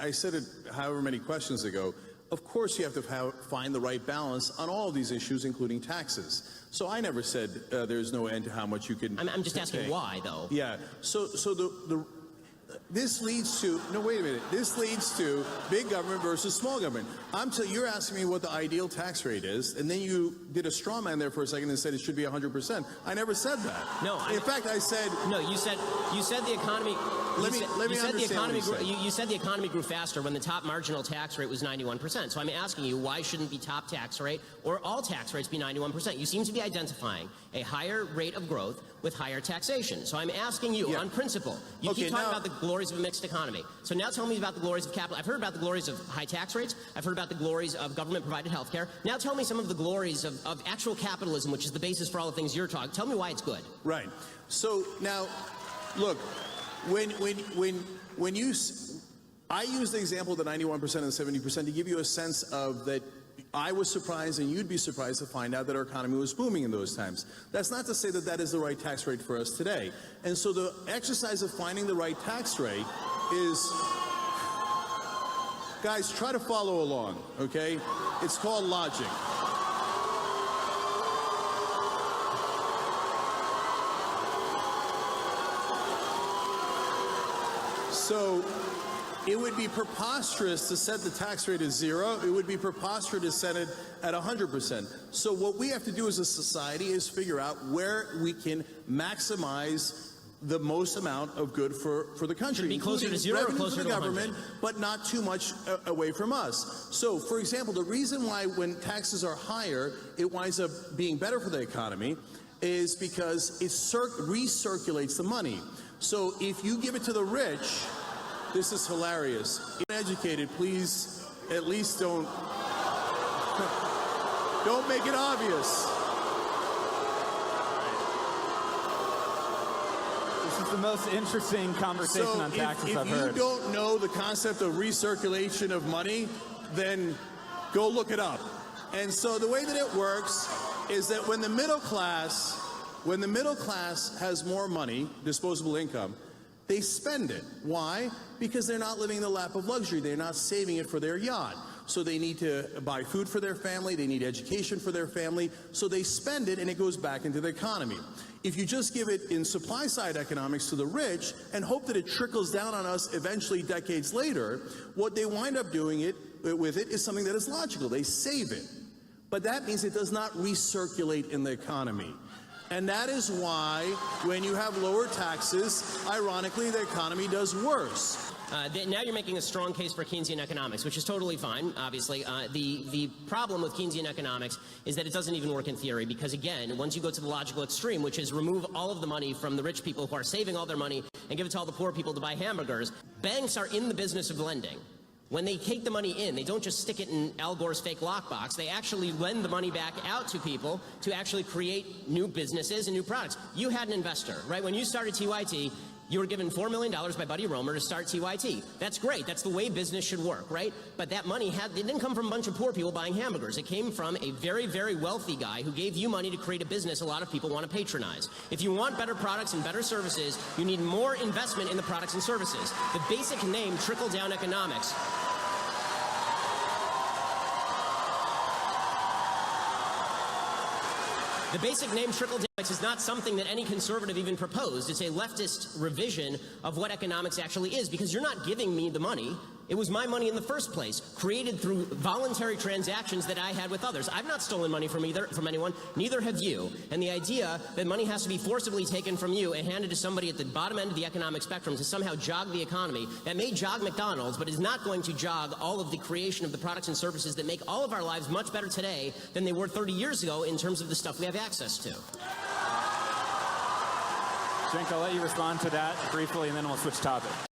I said it however many questions ago. Of course you have to find the right balance on all of these issues, including taxes. So I never said there's no end to how much you can I'm just asking why, though. Yeah. So this leads to, no, wait a minute. This leads to big government versus small government. You're asking me what the ideal tax rate is, and then you did a straw man there for a second and said it should be 100%. I never said that. No. In fact, I said. No, you said the economy. You said the economy grew faster when the top marginal tax rate was 91%. So I'm asking you, why shouldn't the top tax rate or all tax rates be 91%? You seem to be identifying a higher rate of growth with higher taxation. So I'm asking you, on principle, you keep talking about the glories of a mixed economy. So now tell me about the glories of capital. I've heard about the glories of high tax rates. I've heard about the glories of government-provided health care. Now tell me some of the glories of actual capitalism, which is the basis for all the things you're talking. Tell me why it's good. Right. So now, look, I use the example of the 91% and the 70% to give you a sense of that. I was surprised, and you'd be surprised to find out that our economy was booming in those times. That's not to say that that is the right tax rate for us today. And so the exercise of finding the right tax rate is, guys, try to follow along, okay? It's called logic. So it would be preposterous to set the tax rate at 0. It would be preposterous to set it at 100%. So what we have to do as a society is figure out where we can maximize the most amount of good for the country. Should it be closer to 0 or closer to the government, 100? but not too much away from us. So, for example, the reason why when taxes are higher, it winds up being better for the economy is because it recirculates the money. So if you give it to the rich, this is hilarious. Uneducated, please, at least don't make it obvious. This is the most interesting conversation on taxes I've heard. If you don't know the concept of recirculation of money, then go look it up. And so the way that it works is that when the middle class has more money, disposable income, they spend it. Why? Because they're not living in the lap of luxury. They're not saving it for their yacht. So they need to buy food for their family. They need education for their family. So they spend it, and it goes back into the economy. If you just give it in supply-side economics to the rich and hope that it trickles down on us eventually decades later, what they wind up doing with it is something that is logical. They save it. But that means it does not recirculate in the economy. And that is why, when you have lower taxes, ironically, the economy does worse. Now you're making a strong case for Keynesian economics, which is totally fine, obviously. The problem with Keynesian economics is that it doesn't even work in theory because, again, once you go to the logical extreme, which is remove all of the money from the rich people who are saving all their money and give it to all the poor people to buy hamburgers, banks are in the business of lending. When they take the money in, they don't just stick it in Al Gore's fake lockbox. They actually lend the money back out to people to actually create new businesses and new products. You had an investor, right? When you started TYT, you were given $4 million by Buddy Roemer to start TYT. That's great. That's the way business should work, right? But that money it didn't come from a bunch of poor people buying hamburgers. It came from a very, very wealthy guy who gave you money to create a business a lot of people want to patronize. If you want better products and better services, you need more investment in the products and services. The basic name, trickle-down economics. The basic name trickle-down is not something that any conservative even proposed. It's a leftist revision of what economics actually is, because you're not giving me the money. It was my money in the first place, created through voluntary transactions that I had with others. I've not stolen money from anyone, neither have you. And the idea that money has to be forcibly taken from you and handed to somebody at the bottom end of the economic spectrum to somehow jog the economy, that may jog McDonald's, but is not going to jog all of the creation of the products and services that make all of our lives much better today than they were 30 years ago in terms of the stuff we have access to. Cenk, I'll let you respond to that briefly, and then we'll switch topics.